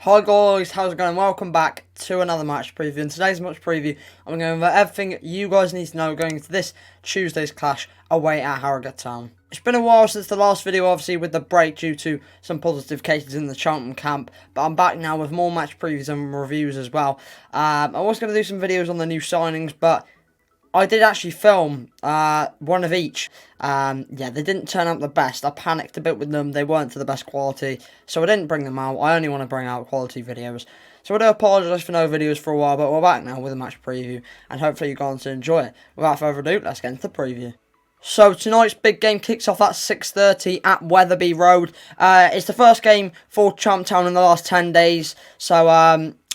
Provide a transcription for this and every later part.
Hi guys, how's it going? Welcome back to another match preview. In today's match preview, I'm going over everything you guys need to know going into this Tuesday's clash away at Harrogate Town. It's been a while since the last video, obviously with the break due to some positive cases in the Cheltenham camp, but I'm back now with more match previews and reviews as well. I was going to do some videos on the new signings, but I did actually film one of each. Yeah, they didn't turn out the best. I panicked a bit with them. They weren't to the best quality, so I didn't bring them out. I only want to bring out quality videos. So I do apologise for no videos for a while, but we're back now with a match preview, and hopefully you're going to enjoy it. Without further ado, let's get into the preview. So tonight's big game kicks off at 6:30 at Wetherby Road. It's the first game for Cheltenham in the last 10 days. So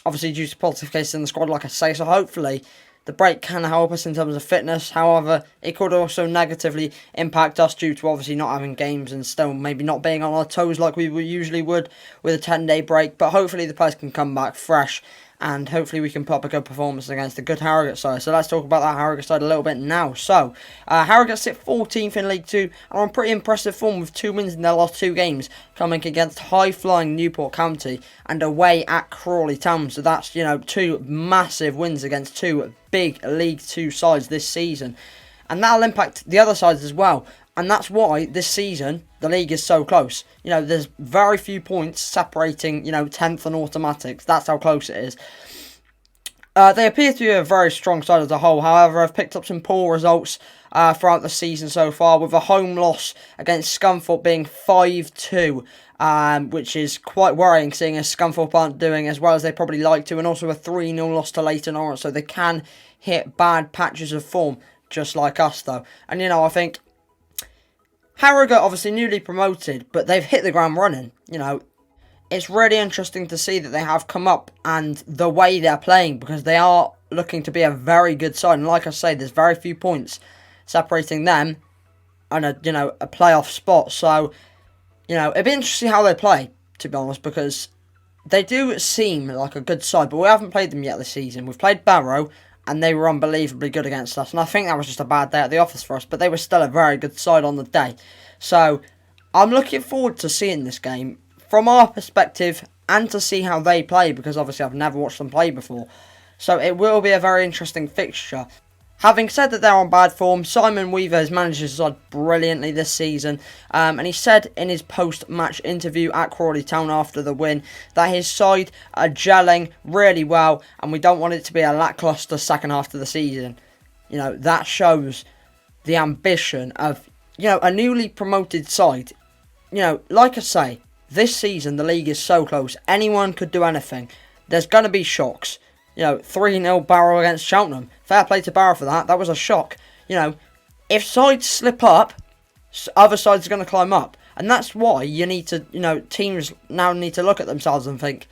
obviously due to positive cases in the squad, like I say, so hopefully the break can help us in terms of fitness. However, it could also negatively impact us due to obviously not having games and still maybe not being on our toes like we usually would with a 10-day break. But hopefully the players can come back fresh and hopefully we can put up a good performance against a good Harrogate side. So let's talk about that Harrogate side a little bit now. So, Harrogate sit 14th in League 2 and on pretty impressive form with 2 wins in their last 2 games, coming against high-flying Newport County and away at Crawley Town. So that's, 2 massive wins against 2 big League 2 sides this season. And that'll impact the other sides as well. And that's why this season, the league is so close. There's very few points separating, 10th and automatics. That's how close it is. They appear to be a very strong side as a whole. However, I've picked up some poor results throughout the season so far, with a home loss against Scunthorpe being 5-2. Which is quite worrying, seeing as Scunthorpe aren't doing as well as they probably like to. And also a 3-0 loss to Leighton Orient. So they can hit bad patches of form, just like us though. And I think Harrogate obviously newly promoted, but they've hit the ground running. It's really interesting to see that they have come up and the way they're playing, because they are looking to be a very good side. And like I say, there's very few points separating them and a playoff spot. So, it'd be interesting how they play, to be honest, because they do seem like a good side, but we haven't played them yet this season. We've played Barrow, and they were unbelievably good against us. And I think that was just a bad day at the office for us, but they were still a very good side on the day. So, I'm looking forward to seeing this game from our perspective and to see how they play, because obviously I've never watched them play before. So, it will be a very interesting fixture. Having said that they're on bad form, Simon Weaver has managed his side brilliantly this season. And he said in his post-match interview at Crawley Town after the win that his side are gelling really well and we don't want it to be a lacklustre second half of the season. That shows the ambition of, a newly promoted side. Like I say, this season the league is so close. Anyone could do anything. There's going to be shocks. 3-0 Barrow against Cheltenham. Fair play to Barrow for that. That was a shock. If sides slip up, other sides are going to climb up. And that's why you need to, teams now need to look at themselves and think,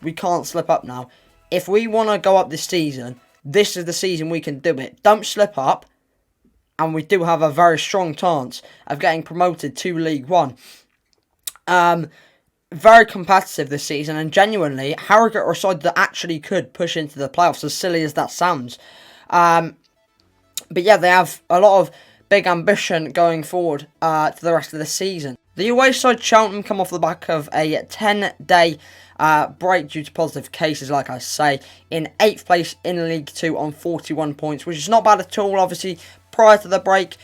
we can't slip up now. If we want to go up this season, this is the season we can do it. Don't slip up. And we do have a very strong chance of getting promoted to League 1. Very competitive this season, and genuinely, Harrogate are a side that actually could push into the playoffs, as silly as that sounds. But yeah, they have a lot of big ambition going forward to the rest of the season. The away side, Cheltenham, come off the back of a 10-day break due to positive cases, like I say, in 8th place in League 2 on 41 points, which is not bad at all. Obviously, prior to the break,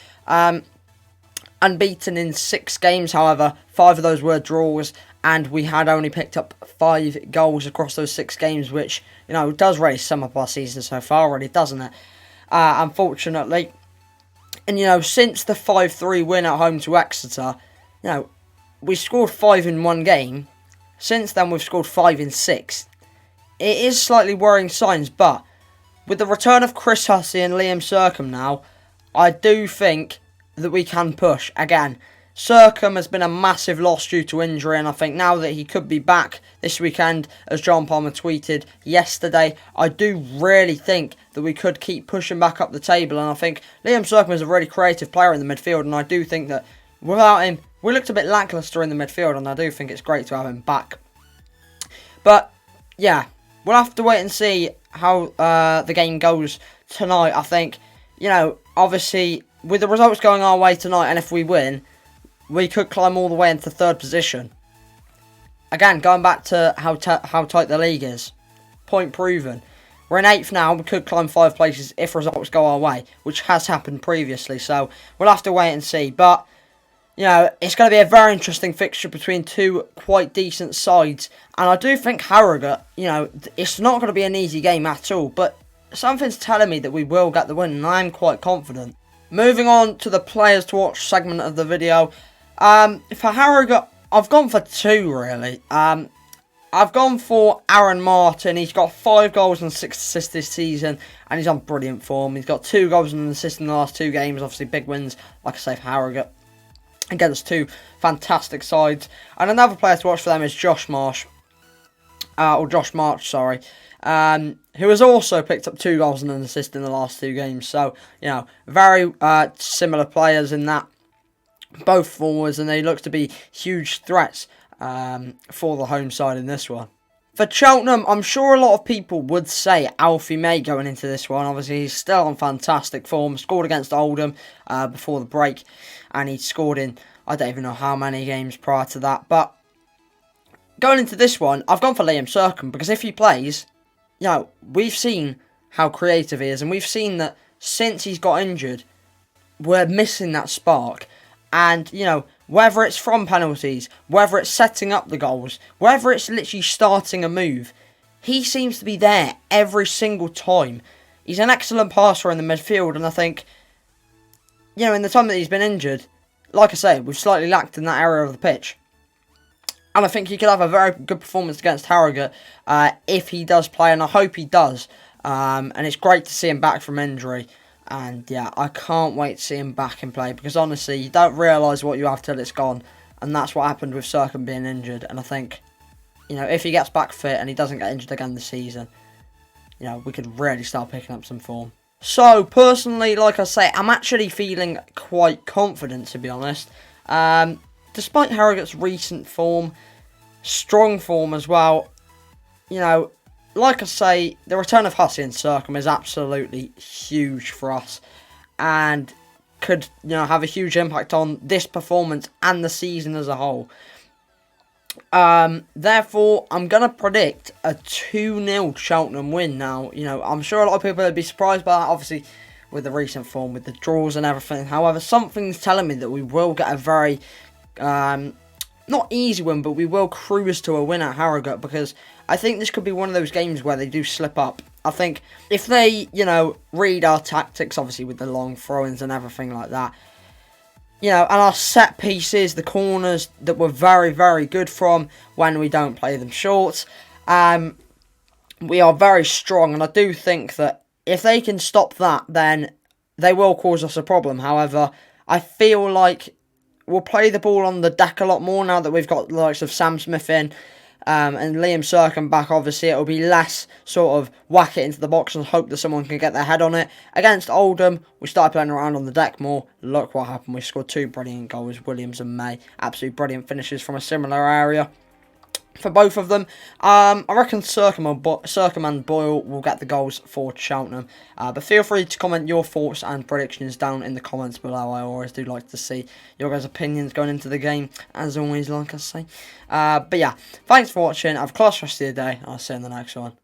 unbeaten in 6 games, however, 5 of those were draws, and we had only picked up 5 goals across those 6 games, which, does really sum up our season so far, really, doesn't it? Unfortunately. And, since the 5-3 win at home to Exeter, we scored 5 in 1 game. Since then, we've scored 5 in 6. It is slightly worrying signs, but with the return of Chris Hussey and Liam Sercombe now, I do think that we can push again. Sercombe has been a massive loss due to injury, and I think now that he could be back this weekend, as John Palmer tweeted yesterday, I do really think that we could keep pushing back up the table. And I think Liam Sercombe is a really creative player in the midfield, and I do think that without him, we looked a bit lacklustre in the midfield, and I do think it's great to have him back. But yeah, we'll have to wait and see how the game goes tonight. I think, obviously with the results going our way tonight, and if we win, we could climb all the way into 3rd position. again, going back to how tight the league is, point proven. We're in 8th now. We could climb 5 places if results go our way, which has happened previously. So we'll have to wait and see. But you know, it's going to be a very interesting fixture between two quite decent sides. And I do think Harrogate, you know, it's not going to be an easy game at all. But something's telling me that we will get the win, and I'm quite confident. Moving on to the players to watch segment of the video. For Harrogate, I've gone for 2, really. I've gone for Aaron Martin. He's got 5 goals and 6 assists this season, and he's on brilliant form. He's got 2 goals and an assist in the last 2 games. Obviously, big wins, like I say, for Harrogate, against 2 fantastic sides. And another player to watch for them is Josh March, sorry, who has also picked up 2 goals and an assist in the last 2 games. So, you know, very similar players in that, both forwards, and they look to be huge threats for the home side in this one. For Cheltenham, I'm sure a lot of people would say Alfie May going into this one. Obviously, he's still on fantastic form. Scored against Oldham before the break, and he scored in, I don't even know how many games prior to that. But going into this one, I've gone for Liam Sercombe, because if he plays, you know, we've seen how creative he is, and we've seen that since he's got injured, we're missing that spark. And, you know, whether it's from penalties, whether it's setting up the goals, whether it's literally starting a move, he seems to be there every single time. He's an excellent passer in the midfield, and I think, you know, in the time that he's been injured, like I say, we've slightly lacked in that area of the pitch. And I think he could have a very good performance against Harrogate if he does play, and I hope he does. And it's great to see him back from injury. And yeah, I can't wait to see him back in play, because honestly, you don't realise what you have till it's gone. And that's what happened with Sercombe being injured. And I think, you know, if he gets back fit and he doesn't get injured again this season, you know, we could really start picking up some form. So, personally, like I say, I'm actually feeling quite confident, to be honest. Despite Harrogate's recent form, strong form as well, you know, like I say, the return of Hussey and Sercombe is absolutely huge for us, and could, you know, have a huge impact on this performance and the season as a whole. Therefore, I'm going to predict a 2-0 Cheltenham win now. You know, I'm sure a lot of people would be surprised by that, obviously, with the recent form, with the draws and everything. However, something's telling me that we will get a very, not easy win, but we will cruise to a win at Harrogate, because I think this could be one of those games where they do slip up. I think if they, you know, read our tactics, obviously with the long throw-ins and everything like that, you know, and our set pieces, the corners that we're very, very good from when we don't play them short, we are very strong, and I do think that if they can stop that, then they will cause us a problem. However, I feel like we'll play the ball on the deck a lot more now that we've got the likes of Sam Smith in, and Liam Sercombe back. Obviously, it'll be less sort of whack it into the box and hope that someone can get their head on it. Against Oldham, we started playing around on the deck more. Look what happened. We scored 2 brilliant goals, Williams and May. Absolutely brilliant finishes from a similar area for both of them. I reckon Sercombe and Boyle will get the goals for Cheltenham. But feel free to comment your thoughts and predictions down in the comments below. I always do like to see your guys' opinions going into the game, as always, like I say. But yeah, thanks for watching. Have a class rest of your day, and I'll see you in the next one.